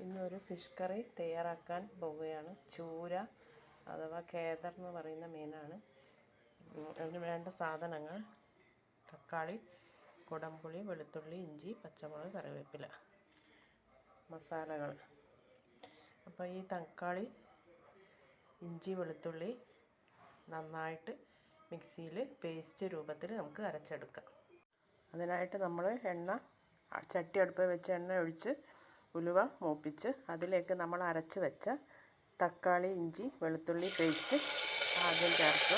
ഇന്നൊരു fish curry തയ്യാറാക്കാൻ പോവുകയാണ്. ചൂര അഥവാ കേദർ എന്ന് പറയുന്ന മീനാണ്. അതിന് വേണ്ട സാധനങ്ങൾ: തക്കാളി, കുടംപുളി, വെളുത്തുള്ളി, ഇഞ്ചി, പച്ചമുളക്, കറിവേപ്പില. മസാലകൾ: അപ്പോൾ ഈ തക്കാളി, ഇഞ്ചി, വെളുത്തുള്ളി നന്നായിട്ട് മിക്സിയിൽ പേസ്റ്റ് രൂപത്തിൽ നമുക്ക് അരച്ചെടുക്കാം. അതിനായിട്ട് നമ്മൾ ചട്ടി അടുപ്പിൽ വെച്ച് എണ്ണ ഒഴിച്ച് ഉലുവ മൂപ്പിച്ച് അതിലേക്ക് നമ്മൾ അരച്ച് വെച്ച തക്കാളി, ഇഞ്ചി, വെളുത്തുള്ളി പേസ്റ്റ് ആദ്യം ചേർക്കുക.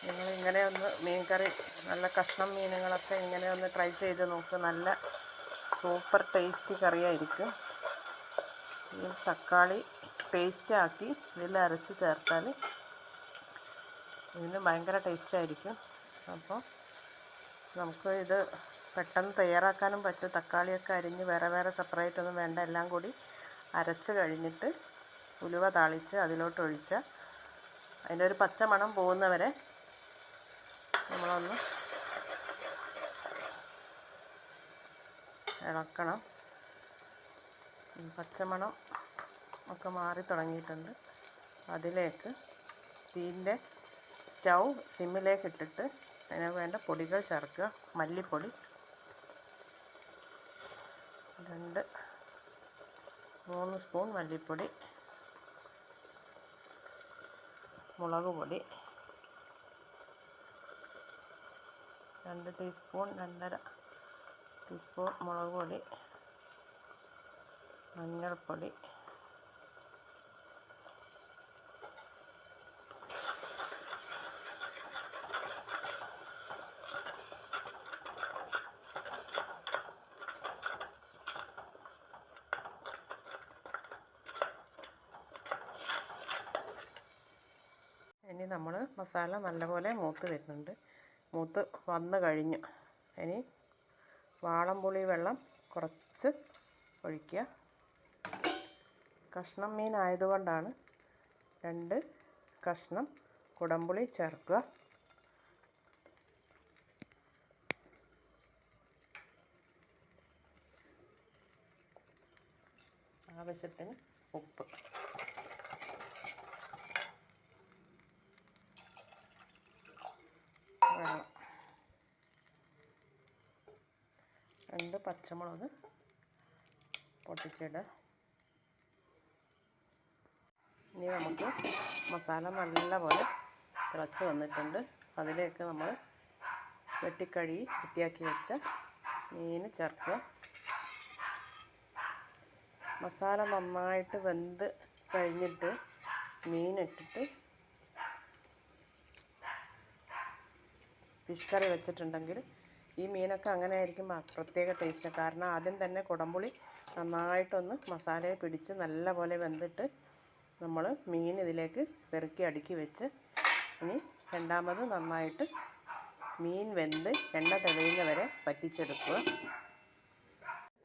നിങ്ങളിങ്ങനെ ഒന്ന് മീൻ കറി, നല്ല കഷ്ണം മീനുകളൊക്കെ ഇങ്ങനെ ഒന്ന് ട്രൈ ചെയ്ത് നോക്കുക. നല്ല സൂപ്പർ ടേസ്റ്റി കറിയായിരിക്കും. ഈ തക്കാളി പേസ്റ്റാക്കി ഇതിൽ അരച്ച് ചേർത്താൽ ഇതിന് ഭയങ്കര ടേസ്റ്റായിരിക്കും. അപ്പോൾ നമുക്ക് ഇത് പെട്ടെന്ന് തയ്യാറാക്കാനും പറ്റും. തക്കാളിയൊക്കെ അരിഞ്ഞ് വേറെ വേറെ സെപ്പറേറ്റ് ഒന്നും വേണ്ട. എല്ലാം കൂടി അരച്ച് കഴിഞ്ഞിട്ട് ഉലുവ താളിച്ച് അതിലോട്ട് ഒഴിച്ചാൽ അതിൻ്റെ ഒരു പച്ച മണം പോകുന്നവരെ നമ്മളൊന്ന് ഇളക്കണം. പച്ചമണം ഒക്കെ മാറി തുടങ്ങിയിട്ടുണ്ട്. അതിലേക്ക് തീൻ്റെ സ്റ്റൗ സിമ്മിലേക്ക് ഇട്ടിട്ട് അതിന് വേണ്ട പൊടികൾ ചേർക്കുക. മല്ലിപ്പൊടി 2-3 സ്പൂൺ മല്ലിപ്പൊടി, മുളക് പൊടി 2 ടീസ്പൂൺ 2.5 ടീസ്പൂൺ മുളക് പൊടി, മഞ്ഞൾപ്പൊടി, ഇനി നമ്മൾ മസാല നല്ലപോലെ മൂത്ത് വരുന്നുണ്ട്. മൂത്ത് വന്നു കഴിഞ്ഞു. ഇനി വാളംപുളി വെള്ളം കുറച്ച് ഒഴിക്കുക. കഷ്ണം മീൻ ആയതുകൊണ്ടാണ് 2 കഷ്ണം കുടംപുളി ചേർക്കുക. ആവശ്യത്തിന് ഉപ്പ്. വെള്ളം. 2 പച്ചമുളക് പൊട്ടിച്ചിടുക. ഇനി നമുക്ക് മസാല നല്ലപോലെ തിളച്ച് വന്നിട്ടുണ്ട്. അതിലേക്ക് നമ്മൾ വെട്ടിക്കഴുകി വൃത്തിയാക്കി വെച്ച മീൻ ചേർക്കുക. മസാല നന്നായിട്ട് വെന്ത് കഴിഞ്ഞിട്ട് മീനിട്ടിട്ട് ഫിഷ് കറി വെച്ചിട്ടുണ്ടെങ്കിൽ ഈ മീനൊക്കെ അങ്ങനെ ആയിരിക്കും പ്രത്യേക ടേസ്റ്റ്. കാരണം ആദ്യം തന്നെ കുടംപുളി നന്നായിട്ടൊന്ന് മസാലയെ പിടിച്ച് നല്ലപോലെ വെന്തിട്ട് നമ്മൾ മീൻ ഇതിലേക്ക് പെറുക്കി അടുക്കി വെച്ച് ഇനി രണ്ടാമത് നന്നായിട്ട് മീൻ വെന്ത് എണ്ണ തെളിയുന്നവരെ വറ്റിച്ചെടുക്കുക.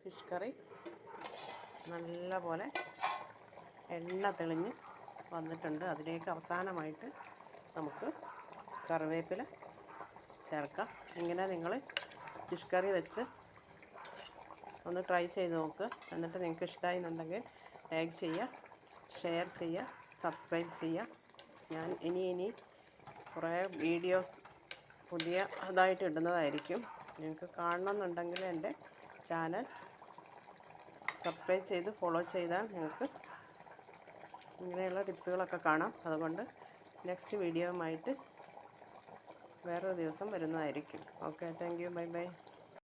ഫിഷ് കറി നല്ലപോലെ എണ്ണ തെളിഞ്ഞ് വന്നിട്ടുണ്ട്. അതിലേക്ക് അവസാനമായിട്ട് നമുക്ക് കറിവേപ്പില ചേർക്കാം. ഇങ്ങനെ നിങ്ങൾ ഫിഷ് കറി വെച്ച് ഒന്ന് ട്രൈ ചെയ്ത് നോക്കുക. എന്നിട്ട് നിങ്ങൾക്ക് ഇഷ്ടമായി എന്നുണ്ടെങ്കിൽ ലൈക്ക് ചെയ്യുക, ഷെയർ ചെയ്യുക, സബ്സ്ക്രൈബ് ചെയ്യുക. ഞാൻ ഇനി കുറേ വീഡിയോസ് പുതിയതായിട്ട് ഇടുന്നതായിരിക്കും. നിങ്ങൾക്ക് കാണണമെന്നുണ്ടെങ്കിൽ എൻ്റെ ചാനൽ സബ്സ്ക്രൈബ് ചെയ്ത് ഫോളോ ചെയ്താൽ നിങ്ങൾക്ക് ഇങ്ങനെയുള്ള ടിപ്സുകളൊക്കെ കാണാം. അതുകൊണ്ട് നെക്സ്റ്റ് വീഡിയോയുമായിട്ട് വേറൊരു ദിവസം വരുന്നതായിരിക്കും. Okay, thank you, bye bye.